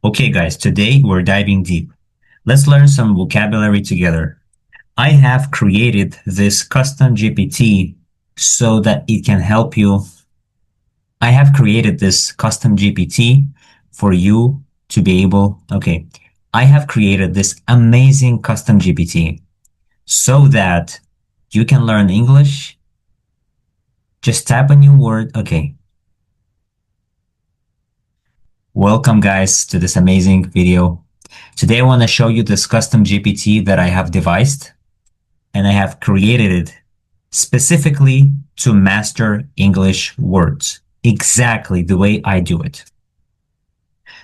Okay, guys, today we're diving deep. Let's learn some vocabulary together. I have created this custom GPT so that it can help you. I have created this custom GPT for you to be able, okay, I have created this amazing custom GPT so that you can learn English. Just type a new word. Okay. Welcome, guys, to this amazing video. Today, I want to show you this custom GPT that I have devised, and I have created it specifically to master English words, exactly the way I do it.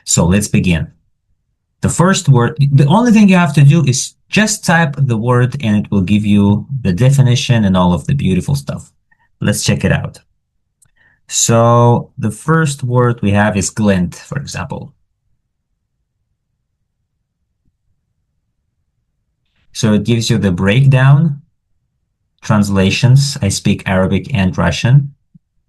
So let's begin. The first word, the only thing you have to do is just type the word and it will give you the definition and all of the beautiful stuff. Let's check it out. So the first word we have is glint, for example. So it gives you the breakdown, translations. I speak Arabic and Russian,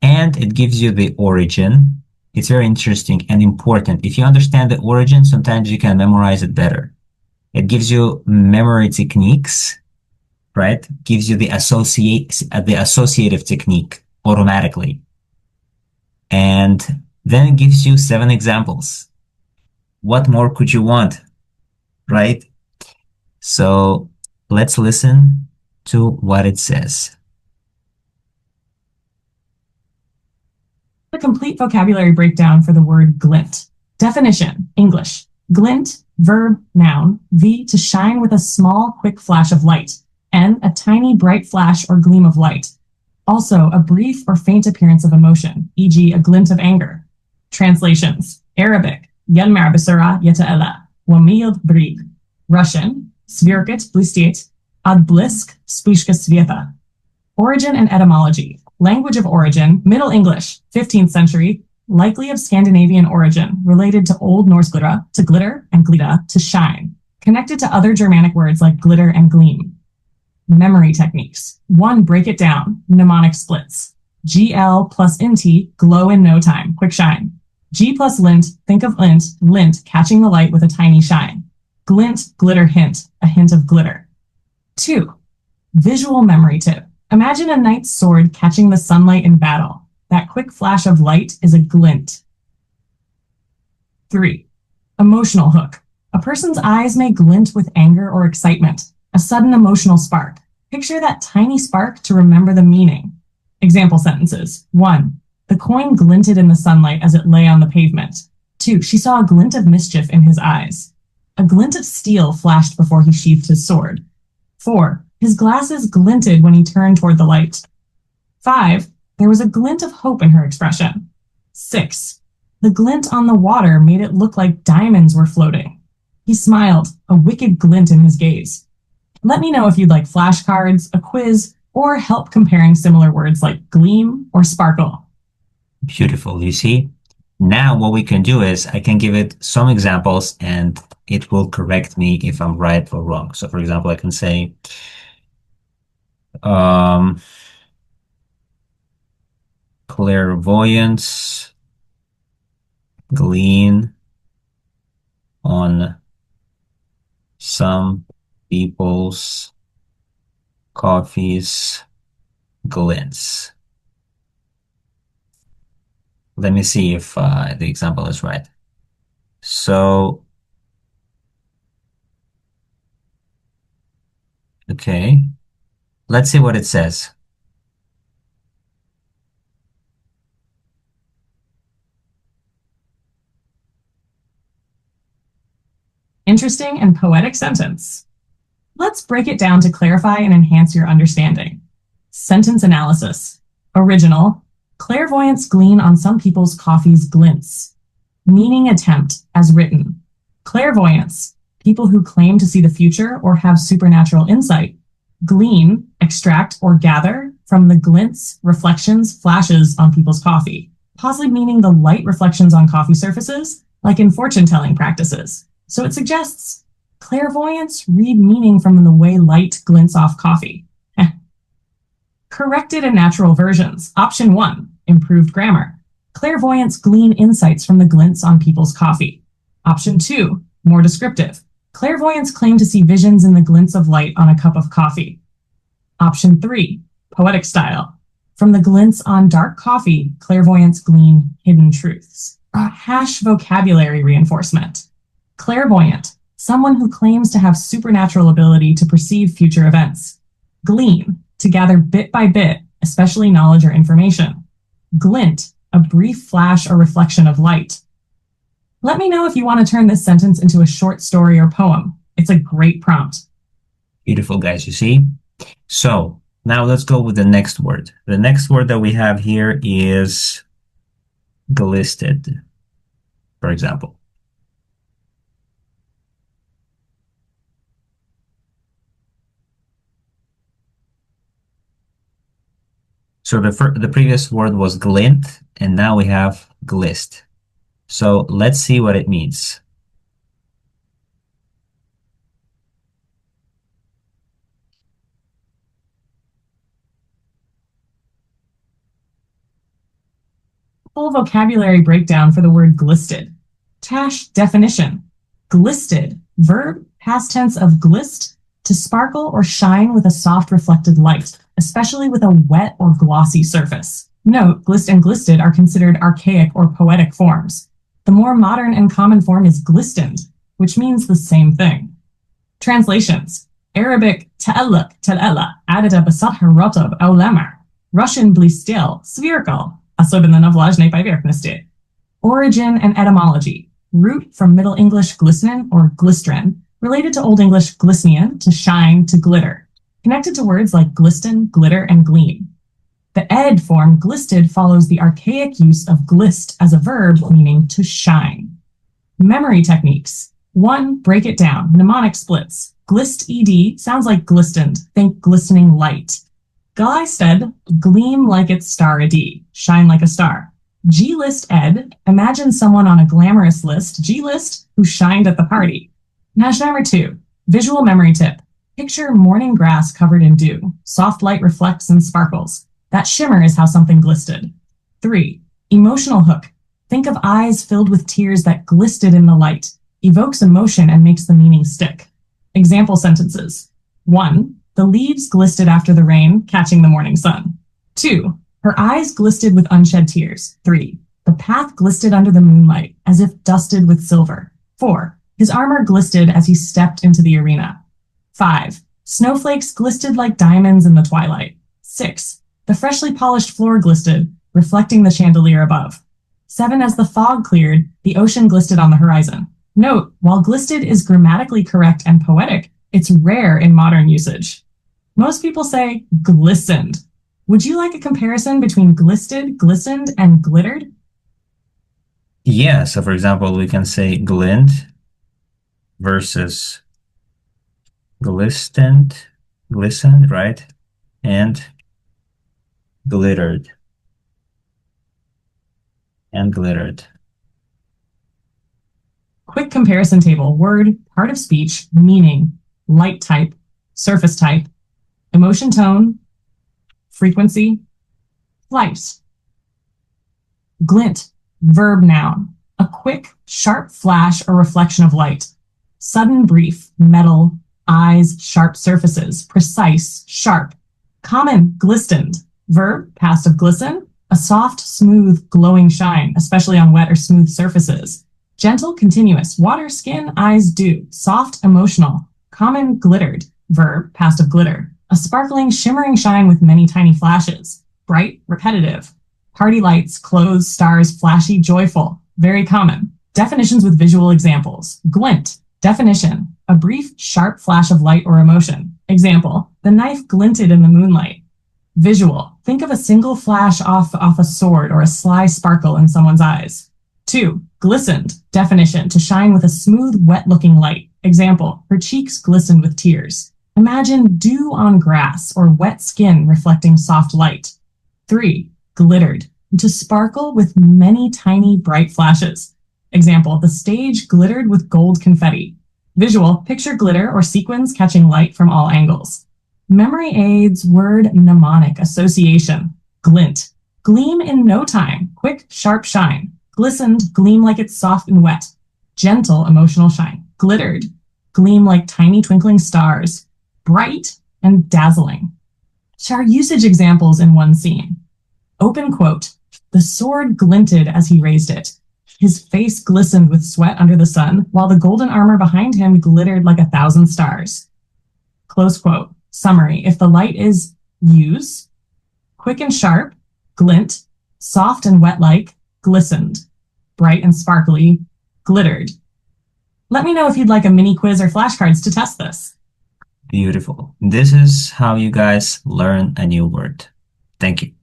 and it gives you the origin. It's very interesting and important. If you understand the origin, sometimes you can memorize it better. It gives you memory techniques, right? Gives you the associative technique automatically. And then it gives you 7 examples. What more could you want, right? So let's listen to what it says. A complete vocabulary breakdown for the word glint. Definition, English. Glint, verb, noun. V, to shine with a small, quick flash of light. N, a tiny, bright flash or gleam of light. Also, a brief or faint appearance of emotion, e.g. a glint of anger. Translations, Arabic. Yanmar basura yata'ala, wamiyad brig. Russian, svirkit blistiet, ad blisk spushka svieta. Origin and etymology. Language of origin, Middle English, 15th century, likely of Scandinavian origin, related to Old Norse glitta, to glitter, and glida, to shine, connected to other Germanic words like glitter and gleam. Memory techniques. 1. Break it down, mnemonic splits. GL plus INT, glow in no time, quick shine. G plus lint, think of lint catching the light with a tiny shine. Glint, glitter hint, a hint of glitter. 2. Visual memory tip. Imagine a knight's sword catching the sunlight in battle. That quick flash of light is a glint. 3. Emotional hook. A person's eyes may glint with anger or excitement, a sudden emotional spark. Picture that tiny spark to remember the meaning. Example sentences. 1. The coin glinted in the sunlight as it lay on the pavement. 2. She saw a glint of mischief in his eyes. A glint of steel flashed before he sheathed his sword. 4. His glasses glinted when he turned toward the light. 5. There was a glint of hope in her expression. 6. The glint on the water made it look like diamonds were floating. He smiled, a wicked glint in his gaze. Let me know if you'd like flashcards, a quiz, or help comparing similar words like gleam or sparkle. Beautiful, you see? Now what we can do is I can give it some examples and it will correct me if I'm right or wrong. So for example, I can say, clairvoyance, glean on some people's coffees glints. Let me see if the example is right. So, okay, let's see what it says. Interesting and poetic sentence. Let's break it down to clarify and enhance your understanding. Sentence analysis. Original. Clairvoyance glean on some people's coffees glints. Meaning attempt, as written. Clairvoyance. People who claim to see the future or have supernatural insight. Glean, extract or gather from the glints, reflections, flashes on people's coffee. Possibly meaning the light reflections on coffee surfaces, like in fortune-telling practices. So it suggests clairvoyance read meaning from the way light glints off coffee. Corrected and natural versions. Option 1, improved grammar. Clairvoyance glean insights from the glints on people's coffee. Option 2, more descriptive. Clairvoyants claim to see visions in the glints of light on a cup of coffee. Option 3, poetic style. From the glints on dark coffee, clairvoyants glean hidden truths. Hash vocabulary reinforcement. Clairvoyant, someone who claims to have supernatural ability to perceive future events. Glean, to gather bit by bit, especially knowledge or information. Glint, a brief flash or reflection of light. Let me know if you want to turn this sentence into a short story or poem. It's a great prompt. Beautiful, guys, you see? So now let's go with the next word. The next word that we have here is glisted, for example. So the previous word was glint, and now we have glist. So let's see what it means. Full vocabulary breakdown for the word glisted. Tash definition. Glisted, verb, past tense of glist, to sparkle or shine with a soft reflected light, especially with a wet or glossy surface. Note, glist and glisted are considered archaic or poetic forms. The more modern and common form is glistened, which means the same thing. Translations. Arabic ta'alluq, tal'ala, adada basatha rotab aw lamar. Russian blistel, spherical, особенно на влажной поверхности. Origin and etymology. Root from Middle English glisten or glistren, related to Old English glistnian, to shine, to glitter. Connected to words like glisten, glitter, and gleam. The ed form glisted follows the archaic use of glist as a verb meaning to shine. Memory techniques. 1. Break it down. Mnemonic splits. Glist ed sounds like glistened. Think glistening light. Glisted, gleam like its star ed. Shine like a star. G-list ed, imagine someone on a glamorous list, G-list, who shined at the party. Nash number 2. Visual memory tip. Picture morning grass covered in dew. Soft light reflects and sparkles. That shimmer is how something glisted. 3. Emotional hook. Think of eyes filled with tears that glisted in the light. Evokes emotion and makes the meaning stick. Example sentences. 1. The leaves glisted after the rain, catching the morning sun. 2. Her eyes glisted with unshed tears. 3. The path glisted under the moonlight, as if dusted with silver. 4. His armor glisted as he stepped into the arena. 5. Snowflakes glisted like diamonds in the twilight. 6. The freshly polished floor glisted, reflecting the chandelier above. 7. As the fog cleared, the ocean glisted on the horizon. Note, while glisted is grammatically correct and poetic, it's rare in modern usage. Most people say glistened. Would you like a comparison between glisted, glistened, and glittered? Yeah, so for example, we can say glint versus glistened, right? And glittered. And glittered. Quick comparison table. Word, part of speech, meaning, light type, surface type, emotion tone, frequency, flight. Glint, verb noun, a quick, sharp flash or reflection of light. Sudden brief, metal, eyes, sharp surfaces, precise, sharp. Common, glistened, verb, past of glisten, a soft, smooth, glowing shine, especially on wet or smooth surfaces. Gentle, continuous, water, skin, eyes, dew, soft, emotional. Common, glittered, verb, past of glitter. A sparkling, shimmering shine with many tiny flashes. Bright, repetitive. Party lights, clothes, stars, flashy, joyful. Very common. Definitions with visual examples. Glint. Definition. A brief, sharp flash of light or emotion. Example. The knife glinted in the moonlight. Visual. Think of a single flash off a sword or a sly sparkle in someone's eyes. 2. Glistened. Definition. To shine with a smooth, wet-looking light. Example. Her cheeks glistened with tears. Imagine dew on grass or wet skin reflecting soft light. 3. Glittered. To sparkle with many tiny bright flashes. Example. The stage glittered with gold confetti. Visual. Picture glitter or sequins catching light from all angles. Memory aids. Word mnemonic association. Glint. Gleam in no time. Quick, sharp shine. Glistened. Gleam like it's soft and wet. gentle emotional shine. Glittered, gleam like tiny twinkling stars. Bright and dazzling. Share usage examples in one scene. Open quote. The sword glinted as he raised it. His face glistened with sweat under the sun, while the golden armor behind him glittered like 1,000 stars. Close quote. Summary. If the light is use, quick and sharp, glint, soft and wet-like, glistened, bright and sparkly, glittered. Let me know if you'd like a mini quiz or flashcards to test this. Beautiful. This is how you guys learn a new word. Thank you.